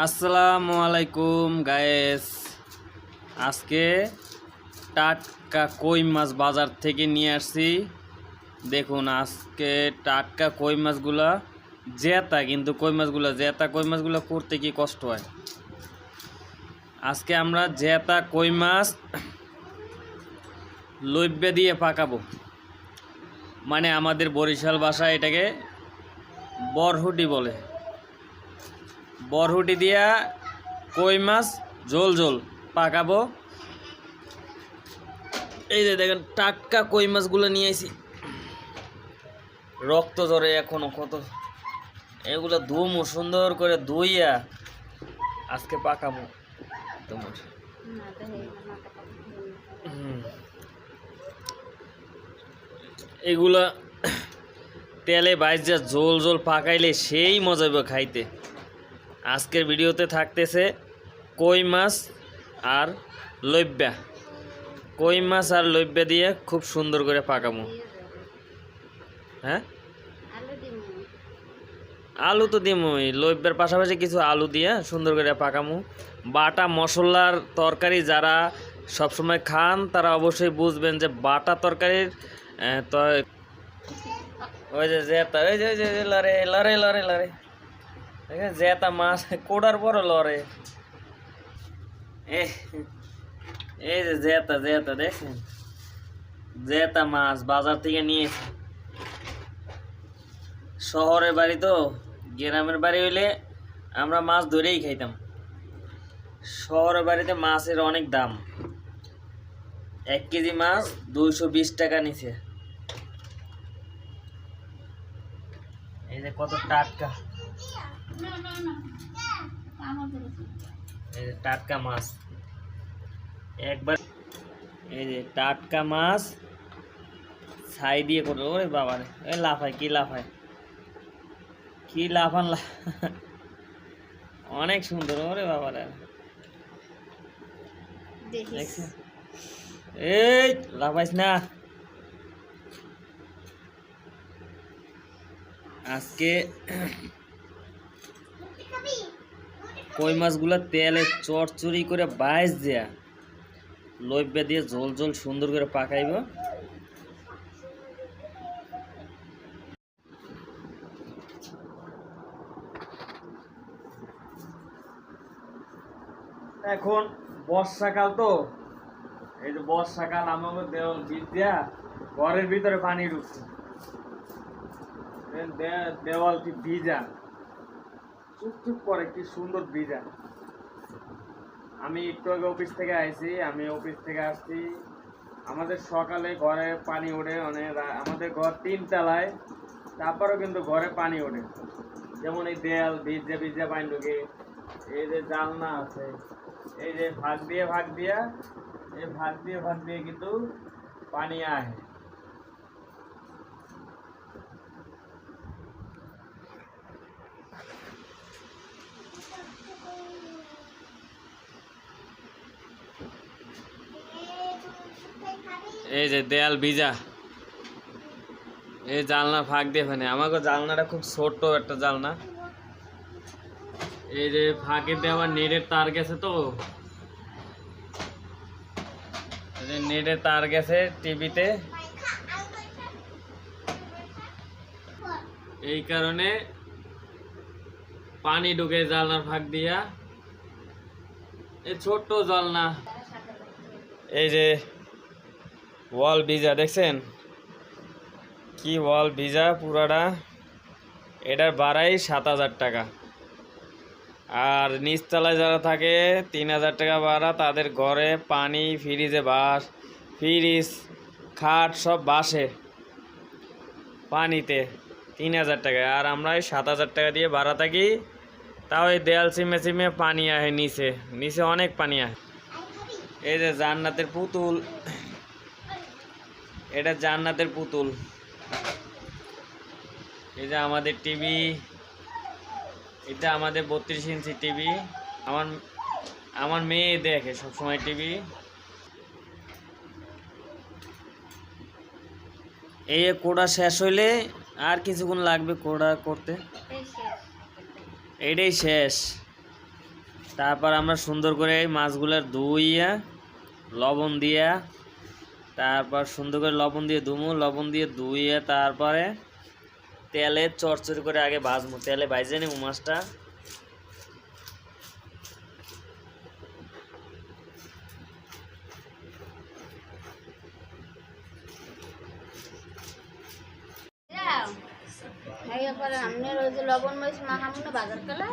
আসসালামু আলাইকুম গায়েস। আজকে টাটকা কই মাছ বাজার থেকে নিয়ে আসছি। দেখুন আজকে টাটকা কই মাছগুলা জেতা, কিন্তু কই মাছগুলো করতে কি কষ্ট হয়। আজকে আমরা জেতা কই মাছ লইব্যা দিয়ে পাকাবো, মানে আমাদের বরিশাল ভাষায় এটাকে বরহুটি বলে। বরহুটি দিয়া কই মাছ ঝোল ঝোল পাকাবো। এই যে দেখেন টাটকা কই মাছগুলো নিয়ে আসি, রক্ত ঝরে এখনো কত। এগুলো ধুমু সুন্দর করে ধুইয়া আজকে পাকাবো তোমার। এগুলা তেলে বাইজা ঝোল ঝোল পাকাইলে সেই মজা হবে খাইতে। আজকের ভিডিওতে থাকতেছে কই মাছ আর লইব্যা। কই মাছ আর লইব্যা দিয়ে খুব সুন্দর করে পাকামু। হ্যাঁ, আলু তো দিমই, লইব্যার পাশাপাশি কিছু আলু দিয়ে সুন্দর করে পাকামু। বাটা মশলার তরকারি যারা সবসময় খান তারা অবশ্যই বুঝবেন যে বাটা তরকারির ওই যে জেতা, ওই যে লড়ে লড়ে লড়ে লড়ে জেতা মাছ কোড়ার পরও লড়ে। এই যে জেতা জেতা দেখছেন, জেতা মাছ বাজার থেকে নিয়েছি। শহরের বাড়ি তো, গ্রামের বাড়ি হইলে আমরা মাছ ধরেই খাইতাম। শহরের বাড়িতে মাছের অনেক দাম। 1 কেজি মাছ 220 টাকা নিচে। এই যে কত টাটকা, এই যে টাটকা মাছ একবার। এই যে টাটকা মাছ ছাই দিয়ে করে। ওরে বাবা রে, এই লাফায় কি লাফায়, কি লাফান অনেক সুন্দর। ওরে বাবা রে, এই লাফাইস না। আজকে কই মাছগুলো তেলে চড়চড়ি করে বাইজ দেয়া লইব্যা দিয়ে ঝোল ঝোল সুন্দর করে পাকাইব। এখন বর্ষাকাল তো, এই যে বর্ষাকাল আমাকে দেওয়াল বিদ্যা ঘরের ভিতরে পানি ঢুকছে। দেওয়াল কি ভিজা, চুপচুপ করে, কি সুন্দর ভিজা। আমি একটু আগে অফিস থেকে আসছি, আসছি। আমাদের সকালে ঘরে পানি ওঠে, আমাদের ঘর 3 তলায়, তারপরেও কিন্তু ঘরে পানি ওঠে। যেমন এই দেয়াল ভিজা ভিজা পানি ঢুকে। এই যে জানলা আছে, এই যে ভাগ দিয়ে কিন্তু পানি আহে। এই যে দেয়াল ভিজা, এই জানলা ফাঁক দিয়ে ফেনে। আমাকে জানলাটা খুব ছোট্ট একটা জানলা। এই যে ফাঁকে দেওয়া নেটের তার গেছে, তো নেটের তার গেছে টিভিতে, এই কারণে পানি ঢুকে জানলার ফাঁক দিয়া। এই ছোট্ট জানলা, এই যে ওয়াল ভিজা, দেখছেন কি ওয়াল ভিজা পুরাটা। এটার ভাড়াই 7,000 টাকা। আর নিচতলায় যারা থাকে 3,000 টাকা ভাড়া। তাদের ঘরে পানি, ফ্রিজ খাট সব বাসে পানিতে 3,000 টাকা। আর আমরা 7,000 টাকা দিয়ে ভাড়া থাকি। তাও এই দেয়াল সিমে পানি আহে, নিচে অনেক পানি আহে। এই যে জান্নাতের পুতুল, এটা জান্নাতের পুতুল। এই যে আমাদের টিভি, এটা আমাদের 32 ইঞ্চি টিভি। আমার মেয়ে দেখে সবসময় টিভি। এই কোড়া শেষ হইলে আর কিছুক্ষণ লাগবে কোড়া করতে, এটাই শেষ। তারপর আমরা সুন্দর করে এই মাছগুলো ধুইয়া লবণ দিয়া, তারপর সুন্দর করে লবণ দিয়ে ধুমু, লবণ দিয়ে ধুইয়া তারপরে তেলে চড়চড়ি করে আগে ভাজবো, তেলে ভাজে নিবো মাছটা। লবণ মরিচ মাখামুনো বাজার কালা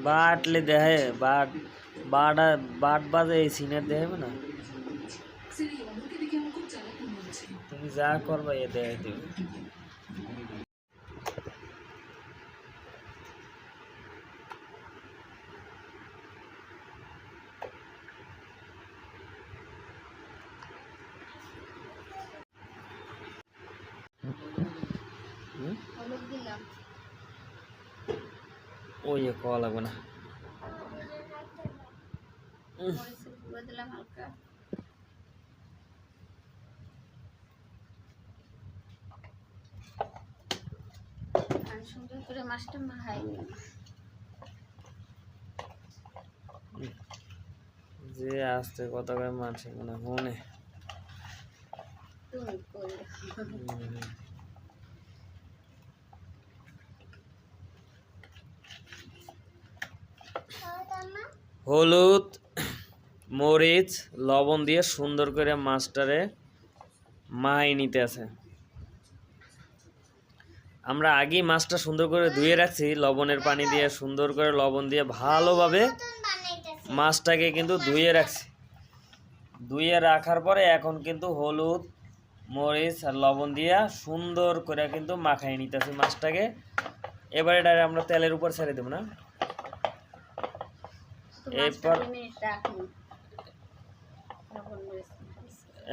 বাটলে দেহে বাট বাটা বাট বাজে এই সিনের দেবে না, তুমি যা করবা এ দেয় দেবে। ওই খাওয়া লাগবে না, দিলাম হালকা। সুন্দর করে মাছটা মাখাই যে আসতে কত করে মাছ মানে মনে তুমি করলে হলুদ মরিচ লবণ দিয়ে সুন্দর করে মাছটারে মাখাই নিতে আছে। আমরা আগেই মাছটা সুন্দর করে ধুয়ে রাখছি লবণের পানি দিয়ে, সুন্দর করে লবণ দিয়ে ভালোভাবে মাছটাকে কিন্তু ধুয়ে রাখছি। ধুয়ে রাখার পরে এখন কিন্তু হলুদ মরিচ আর লবণ দিয়ে সুন্দর করে কিন্তু মাখাই নিতেছি মাছটাকে। এবার এটা আমরা তেলের উপর ছেড়ে দেবো না, এরপর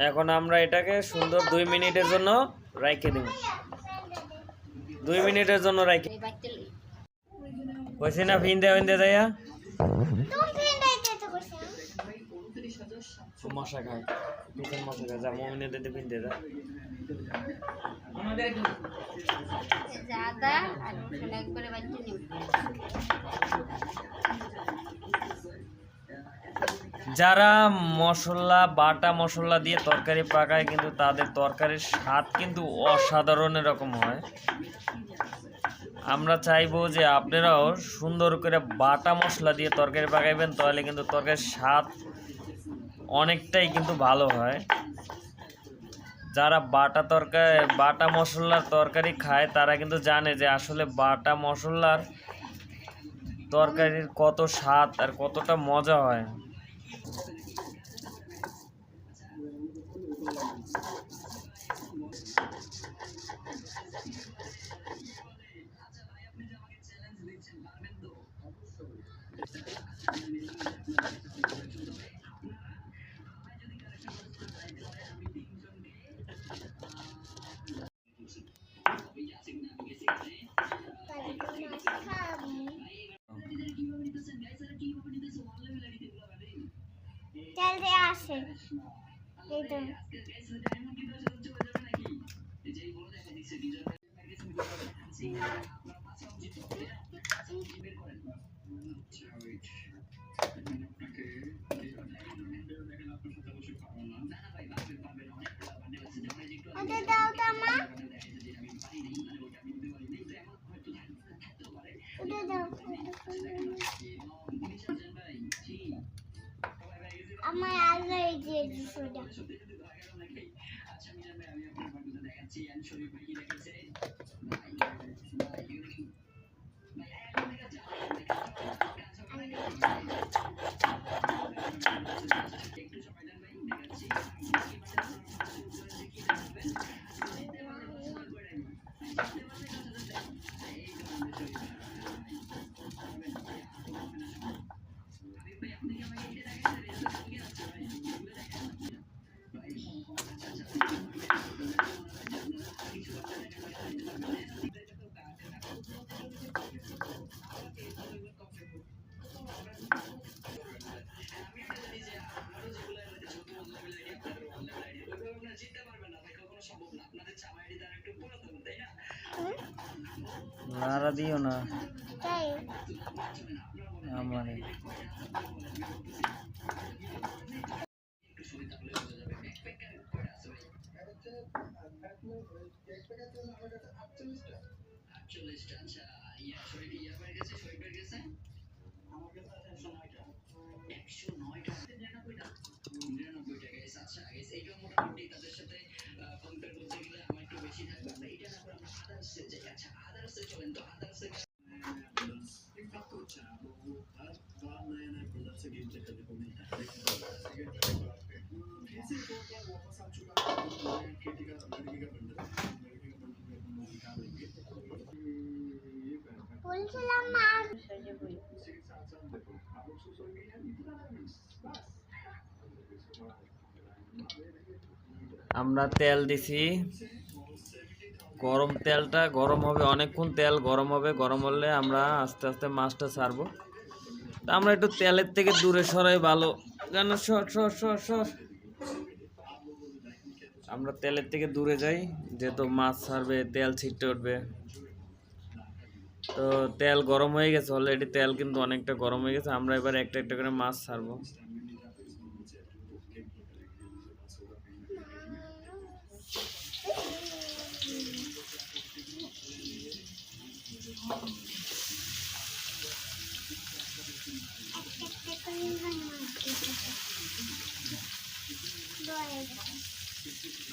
এখন আমরা এটাকে সুন্দর 2 মিনিটের জন্য রাখে দেব। 2 মিনিটের জন্য রাখে কইছি না ভিন দে যাইয়া মশা খায় পিছন মশা খায়, যা মমিনে দিতে ভিন দে যা। যারা মশলা বাটা মশলা দিয়ে তরকারি পাকায় কিন্তু তাদের তরকারির স্বাদ কিন্তু অসাধারণ রকম হয়। আমরা চাইবো যে আপনারাও সুন্দর করে বাটা মশলা দিয়ে তরকারি পাকাইবেন, তাহলে কিন্তু তরকারির স্বাদ অনেকটাই কিন্তু ভালো হয়। যারা বাটা মশলার তরকারি খায় তারা কিন্তু জানে যে আসলে বাটা মশলার তরকারির কত স্বাদ আর কতটা মজা হয়। চলতে আসে এই তো ওটা দাও তো মা, ওটা দাও আমার আল্লাহ দিয়ে সোডা নাড়া দিও না তাই আমারে। বলছিলাম মা আমরা তেল দিছি, গরম তেলটা গরম হবে, অনেকক্ষণ তেল গরম হবে, গরম হলে আমরা আস্তে আস্তে মাছটা ছাড়বো। তা আমরা একটু তেলের থেকে দূরে সরাই ভালো, কেন সর সর সর সর, আমরা তেলের থেকে দূরে যাই, যেহেতু মাছ ছাড়বে তেল ছিটতে উঠবে। তো তেল গরম হয়ে গেছে অলরেডি, তেল কিন্তু অনেকটা গরম হয়ে গেছে। আমরা এবার একটা একটা করে মাছ ছাড়বো।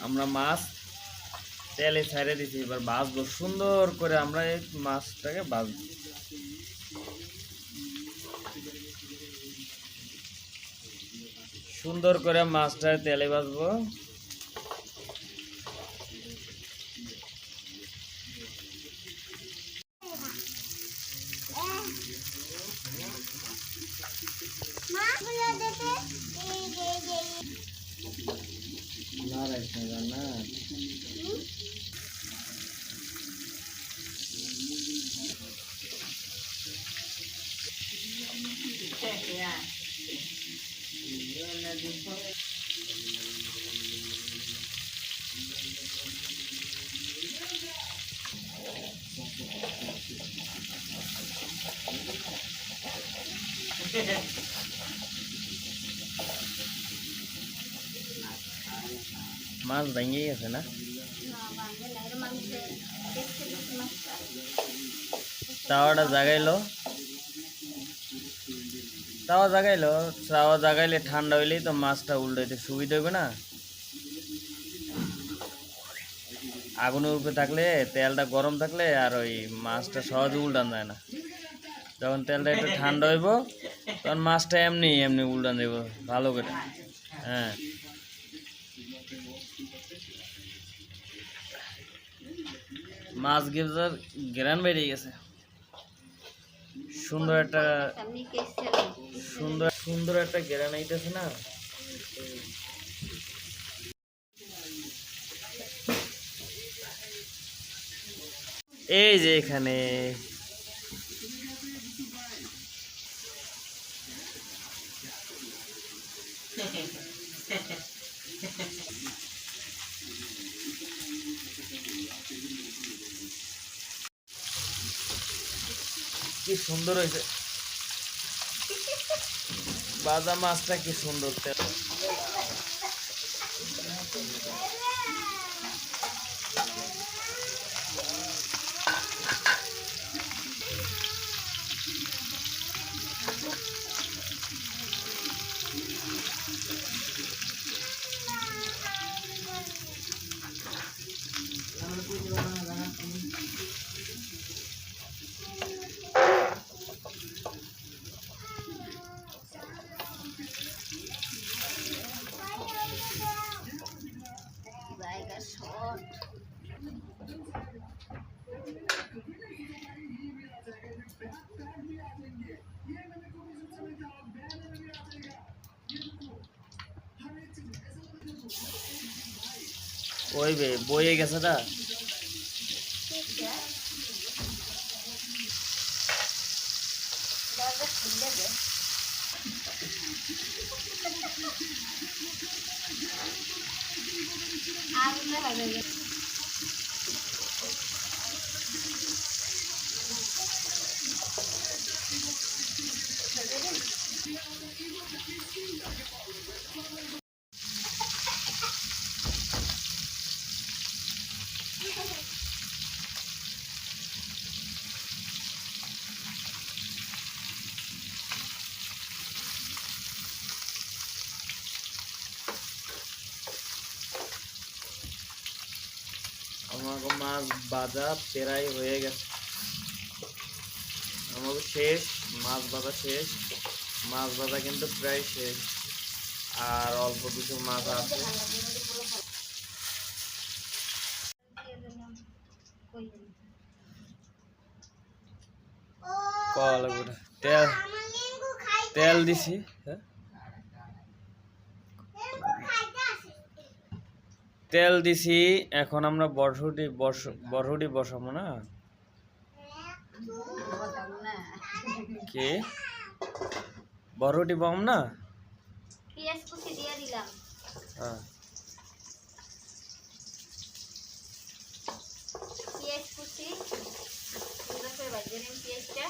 আমরা মাছ তেলে ছেড়ে দিছি, এবার ভাজবো সুন্দর করে। আমরা এই মাছটাকে ভাজবো, সুন্দর করে মাছটা তেলে ভাজবো। মা বলে দেতে এই যে না রাইস না না, মাছ ভেঙে গেছে না? তাওয়াটা জাগাইলো, তাওয়া জাগাইলে ঠান্ডা হইলেই তো মাছটা উল্টাইতে সুবিধা হবে না। আগুনের উপরে থাকলে, তেলটা গরম থাকলে আর ওই মাছটা সহজে উল্টান যায় না। যখন তেলটা একটু ঠান্ডা হইব তখন মাছটা এমনি এমনি উল্টান দেব ভালো করে। হ্যাঁ, মাছ গেজার গ্রান বেরিয়ে গেছে। সুন্দর একটা সুন্দর একটা গ্রান আইতেছে না। এই যে এখানে কি সুন্দর হয়েছে ভাজা মাছটা, কি সুন্দর তেল। জায়গা শর্ট ওই বে বইয়ে গেছে না। দরজা খুলে দে আর হলে হবে না। আমাকে মাছ ভাজা প্রায় হয়ে গেছে, আমাকে শেষ, মাছ ভাজা শেষ, মাছ ভাজা কিন্তু প্রায় শেষ, আর অল্প কিছু মাছ আছে। তেল তেল দিছি, হ্যাঁ তেল দিছি। এখন আমরা বরহুটি বসাবো না কি, বরহুটি পাম না। পেঁয়াজ কুচি দিয়ে দিলাম। হ্যাঁ পেঁয়াজ কুচি সুন্দর করে ভাজিয়ে নিন পেঁয়াজটা।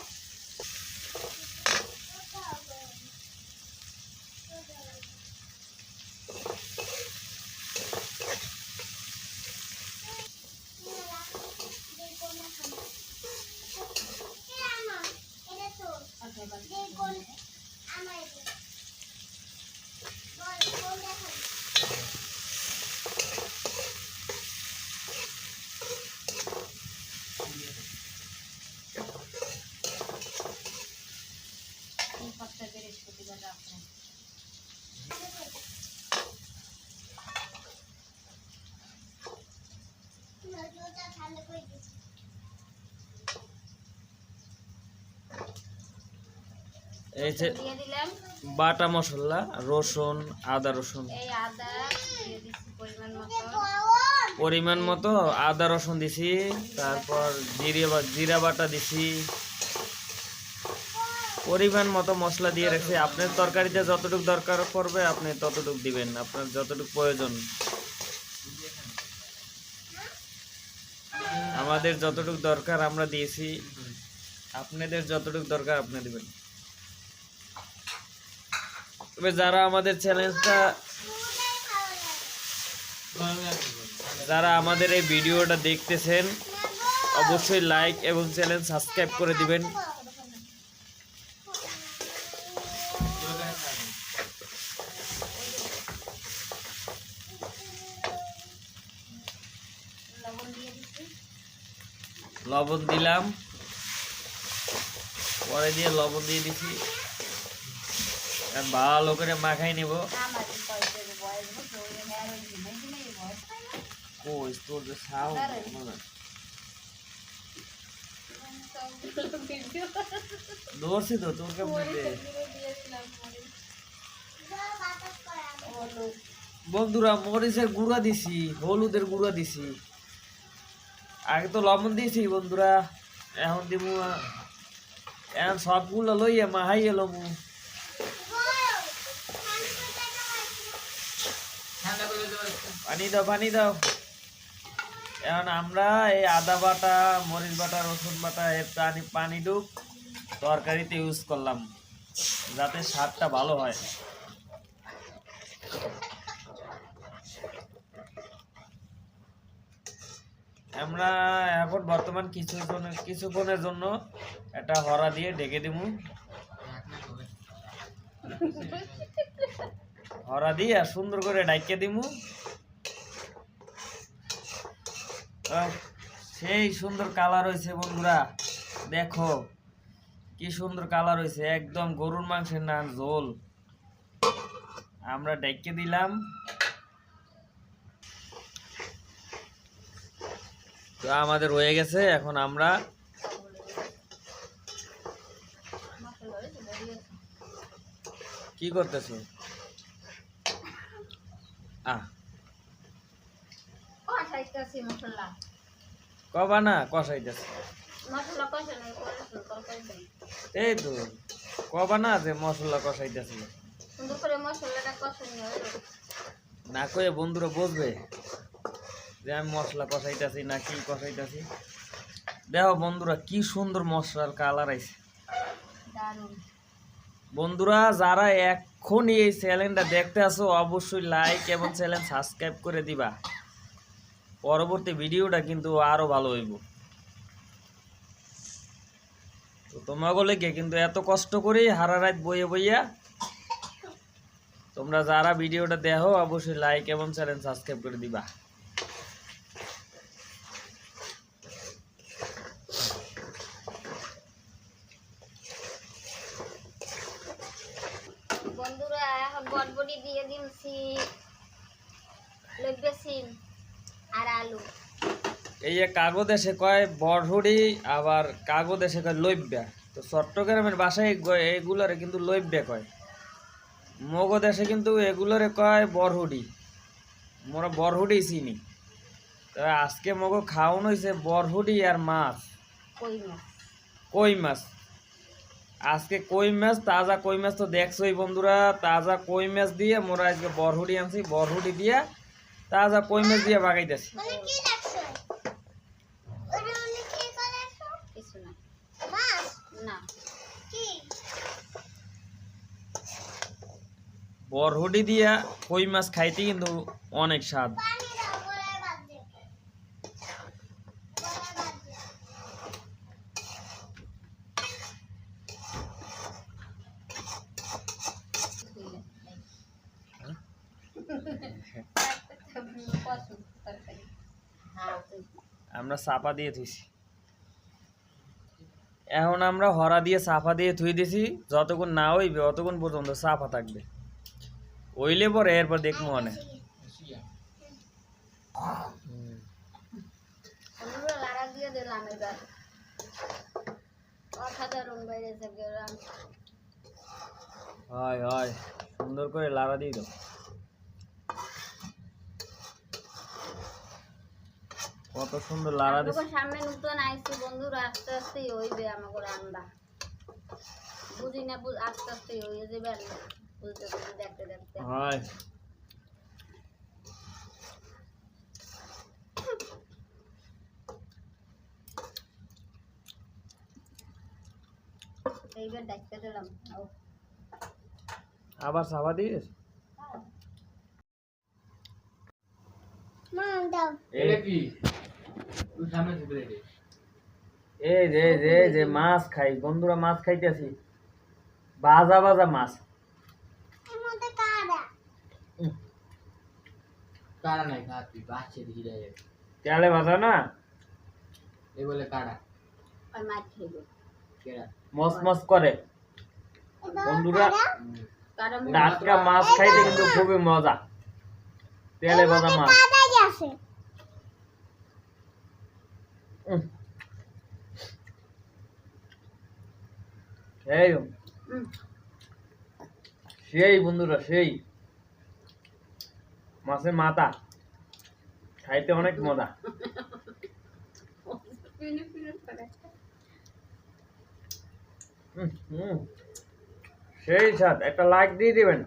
এই যে দিয়ে দিলাম বাটা মশলা, রসুন, আদা রসুন, এই আদা দিয়ে দিচ্ছি পরিমাণ মতো আদা রসুন দিছি। তারপর জিরা বাটা দিছি, পরিমাণ মতো মশলা দিয়ে রেখেছি। আপনার তরকারিতে যতটুকু দরকার পড়বে আপনি ততটুকু দিবেন, আপনার যতটুকু প্রয়োজন। আমাদের যতটুকু দরকার আমরা দিয়েছি, আপনাদের যতটুকু দরকার আপনি দিবেন। তবে যারা আমাদের চ্যানেলটা, যারা আমাদের এই ভিডিওটা দেখতেছেন অবশ্যই লাইক এবং চ্যানেল সাবস্ক্রাইব করে দিবেন। লবণ দিলাম, পরে দিয়ে লবণ দিয়ে দিছি, ভালো করে মাখাই নেব। ধরছি তো তোর বন্ধুরা, মরিচের গুঁড়া দিছি, হলুদের গুঁড়া দিছি, আগে তো লবণ দিয়েছি বন্ধুরা। এখন দিব, এখন সবগুলো লইয়া মাহাই এলো মু। পানি দাও, পানি দাও। এখন আমরা এই আদা বাটা, মরিচ বাটা, রসুন বাটা এর পানি ডুব তরকারিতে ইউজ করলাম, যাতে স্বাদটা ভালো হয়। আমরা এখন বর্তমান কিছুক্ষণের জন্য একটা হরা দিয়ে ঢেকে দিব। হরা দিয়ে সুন্দর করে ঢাকিয়ে দিব। সেই সুন্দর কালার হয়েছে বন্ধুরা, দেখো কি সুন্দর কালার হয়েছে, একদম গরুর মাংসের না ঝোল। আমরা ঢেকে দিলাম। তো আমাদের হয়ে গেছে। এখন আমরা কি করতেছো? কবা না কষাইতেছে, এই তো কবা না যে মশলা কষাইতেছে। সুন্দর করে মশলাটা পছন্দ হলো না কয়ে বন্ধুরা বুঝবে যে আমি মশলা কষাইতেছি না কি কষাইতেছি। দেখো বন্ধুরা কি সুন্দর মশলার কালার আইছে। দারুণ। বন্ধুরা যারা এখনই এই চ্যানেলটা দেখতে আসো অবশ্যই লাইক এবং চ্যানেল সাবস্ক্রাইব করে দিবা। পরবর্তী ভিডিওটা কিন্তু আরো ভালো হইব। তো তোমাকে লেগে কিন্তু এত কষ্ট করি হারা রাত বইয়ে বইয়া তোমরা যারা ভিডিওটা দেখো অবশ্যই লাইক এবং চ্যানেল সাবস্ক্রাইব করে দিবা। বন্ধুরা এখন বটবটি দিয়ে দিমছি, লইবে সিম আর আলু। এই যে কাগজে কয় বড়হুড়ি আবার কাগজে কয় লইব্যা। তো চট্টগ্রামের ভাষায় এগুলোরে কিন্তু লইব্যা কয়। মগো দেশে কিন্তু এগুলোরে কয় বড়হুড়ি। মোরা বড়হুড়ি চিনি। তা আজকে মগো খাওয়ানো হয়েছে বড়হুড়ি আর মাছ, কই মাছ। কই মাছ। আজকে কই মাছ, তাজা কই মাছ তো দেখছোই বন্ধুরা। তাজা কই মাছ দিয়ে মোরা আজকে বড়হুড়ি আনছি, বড়হুড়ি দিয়ে তাজা কই মাছ দিয়ে বাগাইতেছি। কিছু না। না। বড়হুড়ি দিয়া কই মাছ খাইতে কিন্তু অনেক স্বাদ। আমরা চাপা দিয়ে থুইছি। এখন আমরা হরা দিয়ে চাপা দিয়ে থুই দিছি। যতক্ষণ না হইবে অতক্ষণ পর্যন্ত চাপা থাকবে। ওইলে পরে এরপর দেখবো অনেক। লাড়া দিয়ে দিলাম এবার। অসাধারণ বাইরেছে গেলাম। হয় হয় সুন্দর করে লাড়া দিয়ে দাও। কত সুন্দর লাড়া দিছে। আপনাদের সামনে নতুন আইছি বন্ধুরা, আস্তে আস্তে হইবে আমাকে রান্না। বুঝি না আস্তে আস্তে হয়ে যাবে আর বুঝতে বুঝতে দেখতে দেখতে। হয় এইবার দেখতে দিলাম। আবার চাপা দিয়েছ। এই যে মাছ খাই বন্ধুরা, মাছ খাইতেছি ভাজা ভাজা মাছ। তেলে ভাজা না আর মাছ খাইবে। মস মস করে বন্ধুরা। কারণ টাটকা মাছ খাইতে কিন্তু খুবই মজা। তেলে ভাজা মাছ। এই সেই বন্ধুরা সেই মাছের মাথা খাইতে অনেক মজা। সেই স্বাদ। একটা লাইক দিয়ে দিবেন।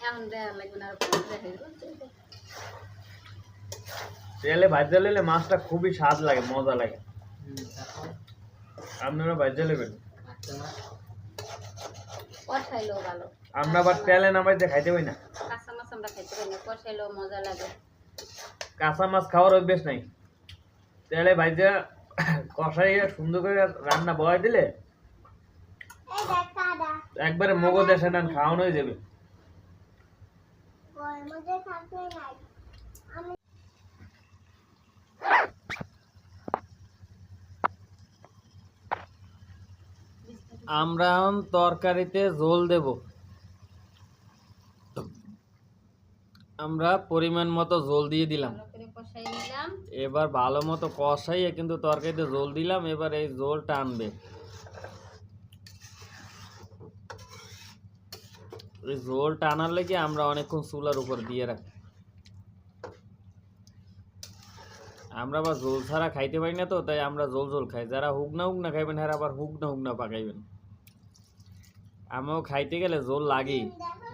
এখন দেয়া লাগবে না, আর তেলে ভাজা নিলে মাছটা খুবই স্বাদ লাগে, মজা লাগে। আপনারা ভাজা নেবেন। কষাইলেও ভালো। আমরা আবার তেলে নামাইতে খাইতে পাই না। কাঁচা মাছ আমরা খাইতে পারি না, কষাইলেও মজা লাগে। কাঁচা মাছ খাওয়ার অভ্যেস নাই। তেলে ভাজা কষাইয়া সুন্দর করে রান্না বসাই দিলে একবারে মগজ দেশে নান খাওয়ানো হয়ে যাবে। আমরা এখন তরকারিতে ঝোল দেব। আমরা পরিমাণ মতো ঝোল দিয়ে দিলাম। ভালো করে কষাই নিলাম। এবার ভালো মতো কষাইয়ে কিন্তু তরকারিতে ঝোল দিলাম। এবার এই ঝোল টানবে। এই ঝোল টানার লেগে আমরা অনেকক্ষণ চুলার উপর দিয়ে রাখি। আমরা আবার ঝোল ছাড়া খাইতে পারি না, তো তাই আমরা ঝোল ঝোল খাই। যারা হুগনা হুগনা খাইবেন হ্যাঁ আবার হুগনা হুগনা পাকাইবেন। আমিও খাইতে গেলে জোল লাগে,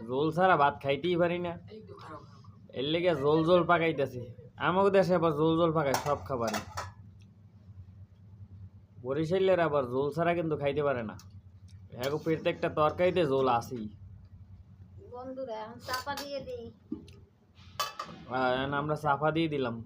জোল ছাড়া ভাত খাইতেই পারি না। এর লেগে জোল জোল পাকাইতেছি। আমাকে দেশে আবার জোল জোল পাকায় সব খাবারে। বরিশালের আবার জোল ছাড়া কিন্তু খাইতে পারে না। এখন প্রত্যেকটা তরকারিতে জোল আসেই। বন্ধুরা এখন চাপা দিয়ে দিই। এখন আমরা চাপা দিয়ে দিলাম।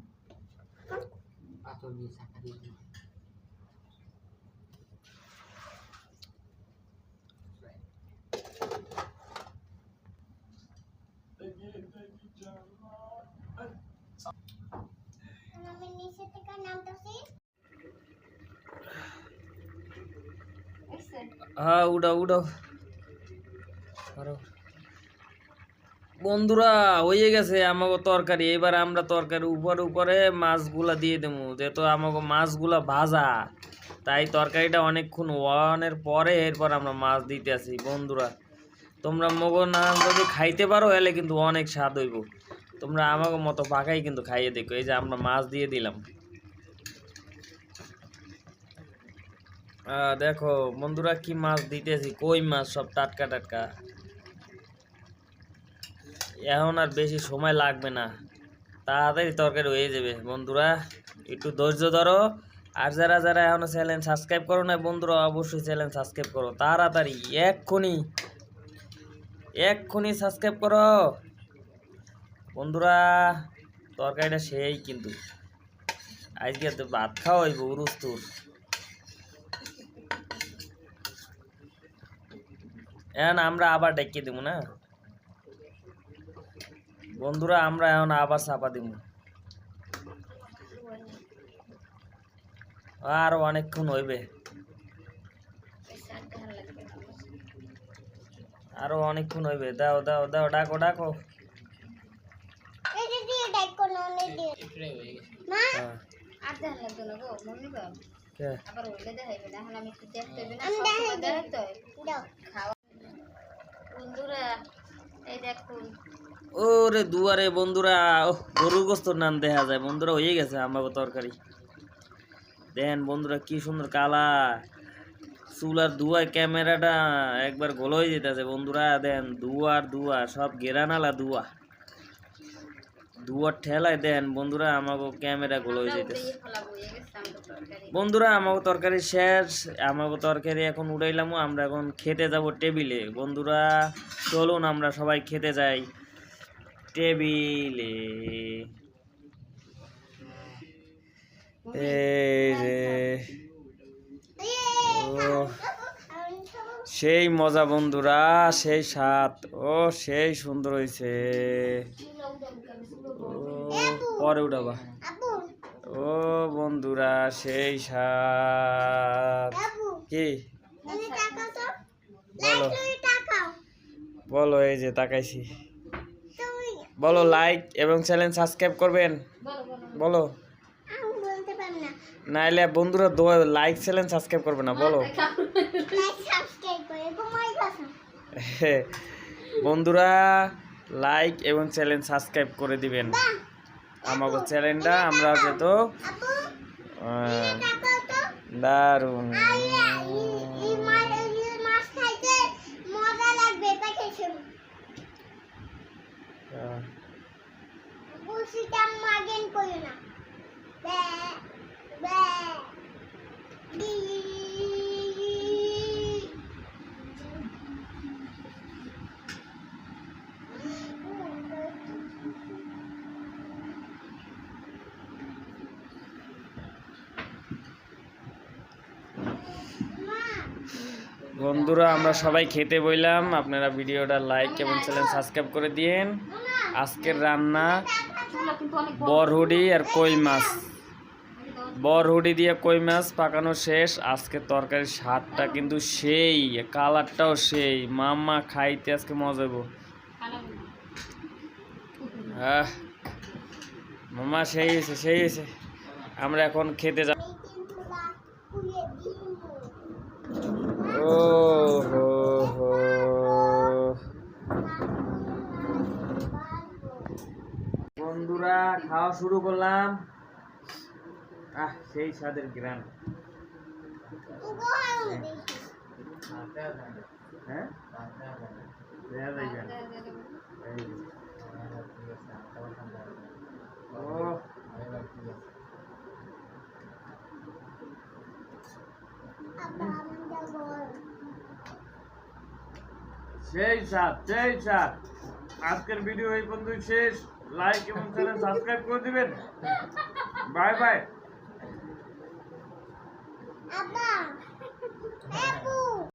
হ্যাঁ উঠাও উঠাও। বন্ধুরা হয়ে গেছে আমাকে তরকারি। এবার আমরা তরকারি উপরে উপরে মাছগুলা দিয়ে দেবো, যেহেতু আমাকে মাছগুলা ভাজা, তাই তরকারিটা অনেকক্ষণ ওয়ানের পরে এরপর আমরা মাছ দিতে আসি। বন্ধুরা তোমরা মগো না যদি খাইতে পারো এলে কিন্তু অনেক স্বাদ হইব। তোমরা আমাকে মতো পাকাই কিন্তু খাইয়ে দেখো। এই যে আমরা মাছ দিয়ে দিলাম। দেখো বন্ধুরা কি মাছ দিতেছি, কই মাছ, সব টাটকা টাটকা। এখন আর বেশি সময় লাগবে না, তাড়াতাড়ি তরকারি হয়ে যাবে। বন্ধুরা একটু ধৈর্য ধরো। আর যারা যারা এখনো চ্যানেল সাবস্ক্রাইব করো না বন্ধুরা, অবশ্যই চ্যানেল সাবস্ক্রাইব করো তাড়াতাড়ি, এক্ষুনি সাবস্ক্রাইব করো বন্ধুরা। তরকারিটা সেই কিন্তু আজকে তো ভাত খাওয়া হইব উরুস্তুর। এখন আমরা আবার ডেকে দেবো না বন্ধুরা, আমরা এখন আবার চাপা দিব। আরো অনেকক্ষণ হইবে, আরো অনেকক্ষণ হইবে। দাও দাও দাও, ডাকো ডাকো। ওরে দুয়ারে বন্ধুরা, গরুর গোস্তর নাম দেখা যায়। বন্ধুরা হয়ে গেছে আমাকে তরকারি। দেন বন্ধুরা কি সুন্দর কালা চুলার ধোঁয়ায় ক্যামেরাটা একবার গোল হয়ে যেতেছে। বন্ধুরা দেন ধোঁয়ার ধোঁয়া, সব গেরানালা ধোঁয়া, ধোঁয়ার ঠেলায় দেন বন্ধুরা আমাকে ক্যামেরা গোল হয়ে যেতেছে। বন্ধুরা আমাকে তরকারি শেষ, আমাকে তরকারি এখন উড়াইলাম। আমরা এখন খেতে যাব টেবিলে। বন্ধুরা চলুন আমরা সবাই খেতে যাই টেবিলে। এই রে সেই মজা বন্ধুরা, সেই স্বাদ, ও সেই সুন্দর হয়েছে। পরে উঠাবা। ও বন্ধুরা সেই স্বাদ। কি বলো বলো, এই যে তাকাইছি। বলো লাইক এবং চ্যানেল সাবস্ক্রাইব করবেন। বলো নাইলে বন্ধুরা লাইক চ্যানেল সাবস্ক্রাইব করবে না। বলো বন্ধুরা লাইক এবং চ্যানেল সাবস্ক্রাইব করে দিবেন আমাদের চ্যানেলটা। আমরা যেহেতু দারুণ বন্ধুরা আমরা সবাই খেতে বইলাম। আপনারা ভিডিওটা লাইক এবং চ্যানেল সাবস্ক্রাইব করে দিয়েন। আজকের রান্না বরহুডি আর কই মাছ, বরহুডি দিয়ে কই মাছ পাকানো শেষ। আজকে তরকারির স্বাদটা কিন্তু সেই, কালারটাও সেই। মাম্মা খাইতে আজকে মজা হইব। মাম্মা সেই হয়েছে সেই হয়েছে। আমরা এখন খেতে যাব। ও হো হো বন্ধুরা খাওয়া শুরু করলাম। সেই স্বাদের গ্রাম। হ্যাঁ দেয়া যাইবে না। এই যে। ও সেই সাত সেই সাত। আজকের ভিডিও এই পর্যন্ত শেষ। লাইক এবং চ্যানেল সাবস্ক্রাইব করে দিবেন। Bye bye.